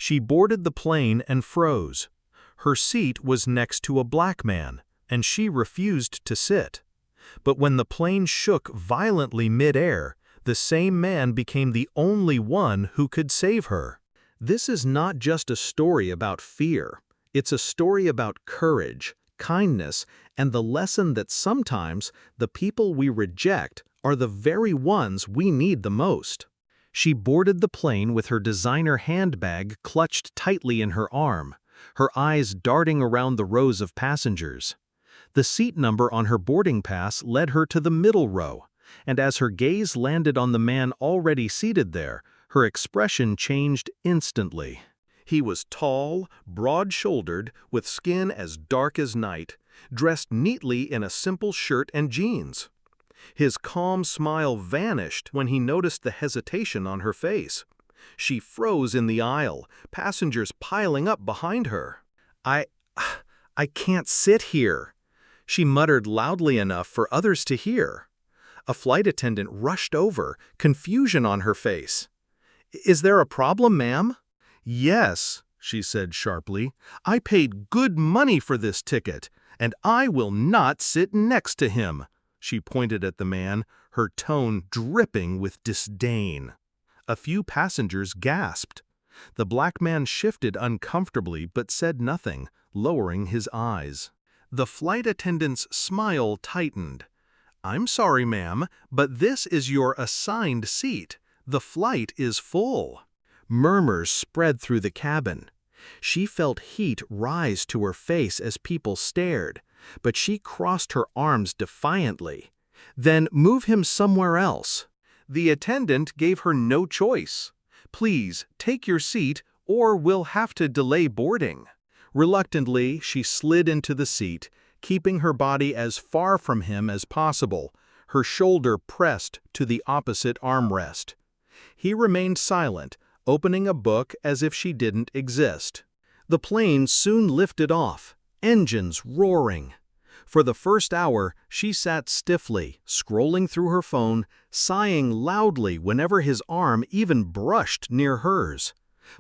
She boarded the plane and froze. Her seat was next to a black man, and she refused to sit. But when the plane shook violently mid-air, the same man became the only one who could save her. This is not just a story about fear. It's a story about courage, kindness, and the lesson that sometimes the people we reject are the very ones we need the most. She boarded the plane with her designer handbag clutched tightly in her arm, her eyes darting around the rows of passengers. The seat number on her boarding pass led her to the middle row, and as her gaze landed on the man already seated there, her expression changed instantly. He was tall, broad-shouldered, with skin as dark as night, dressed neatly in a simple shirt and jeans. His calm smile vanished when he noticed the hesitation on her face. She froze in the aisle, passengers piling up behind her. I can't sit here," she muttered loudly enough for others to hear. A flight attendant rushed over, confusion on her face. "Is there a problem, ma'am?" "Yes," she said sharply. "I paid good money for this ticket, and I will not sit next to him." She pointed at the man, her tone dripping with disdain. A few passengers gasped. The black man shifted uncomfortably but said nothing, lowering his eyes. The flight attendant's smile tightened. "I'm sorry, ma'am, but this is your assigned seat. The flight is full." Murmurs spread through the cabin. She felt heat rise to her face as people stared, but she crossed her arms defiantly. "Then move him somewhere else." The attendant gave her no choice. "Please, take your seat, or we'll have to delay boarding." Reluctantly, she slid into the seat, keeping her body as far from him as possible, her shoulder pressed to the opposite armrest. He remained silent, opening a book as if she didn't exist. The plane soon lifted off, engines roaring. For the first hour, she sat stiffly, scrolling through her phone, sighing loudly whenever his arm even brushed near hers.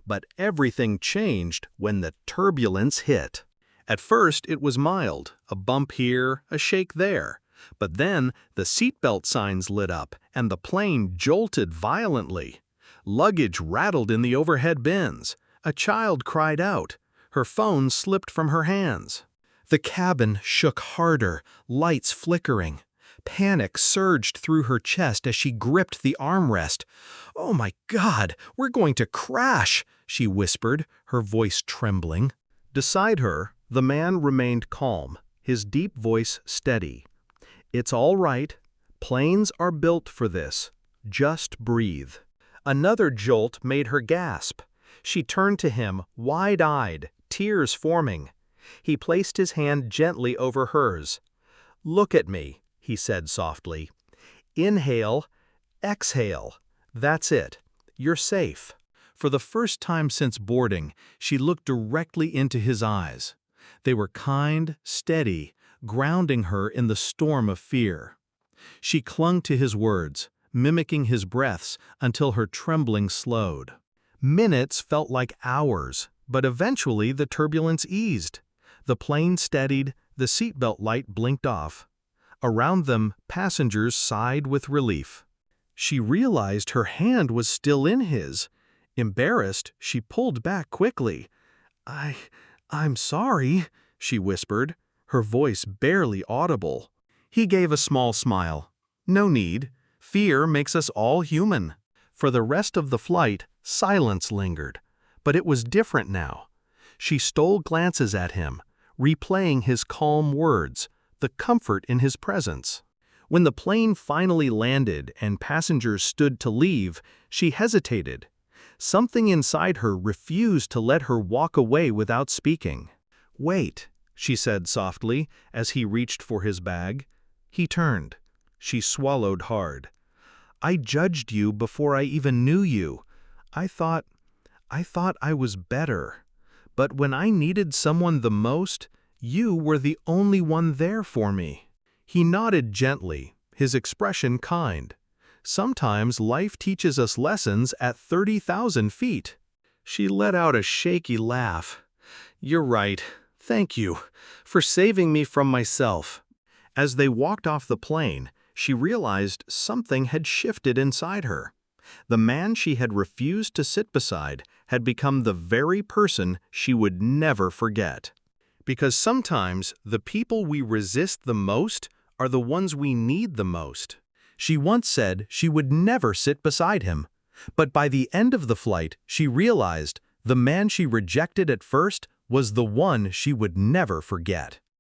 But everything changed when the turbulence hit. At first, it was mild, a bump here, a shake there. But then, the seatbelt signs lit up, and the plane jolted violently. Luggage rattled in the overhead bins. A child cried out. Her phone slipped from her hands. The cabin shook harder, lights flickering. Panic surged through her chest as she gripped the armrest. "Oh my God, we're going to crash," she whispered, her voice trembling. Beside her, the man remained calm, his deep voice steady. "It's all right. Planes are built for this. Just breathe." Another jolt made her gasp. She turned to him, wide-eyed, tears forming. He placed his hand gently over hers. "Look at me," he said softly. "Inhale, exhale. That's it. You're safe." For the first time since boarding, she looked directly into his eyes. They were kind, steady, grounding her in the storm of fear. She clung to his words, mimicking his breaths until her trembling slowed. Minutes felt like hours, but eventually the turbulence eased. The plane steadied, the seatbelt light blinked off. Around them, passengers sighed with relief. She realized her hand was still in his. Embarrassed, she pulled back quickly. I'm sorry," she whispered, her voice barely audible. He gave a small smile. "No need. Fear makes us all human." For the rest of the flight, silence lingered. But it was different now. She stole glances at him, replaying his calm words, the comfort in his presence. When the plane finally landed and passengers stood to leave, she hesitated. Something inside her refused to let her walk away without speaking. "Wait," she said softly as he reached for his bag. He turned. She swallowed hard. "I judged you before I even knew you. I thought I was better. But when I needed someone the most, you were the only one there for me." He nodded gently, his expression kind. Sometimes life teaches us lessons at 30,000 feet. She let out a shaky laugh. "You're right. Thank you for saving me from myself." As they walked off the plane, she realized something had shifted inside her. The man she had refused to sit beside had become the very person she would never forget. Because sometimes the people we resist the most are the ones we need the most. She once said she would never sit beside him. But by the end of the flight, she realized the man she rejected at first was the one she would never forget.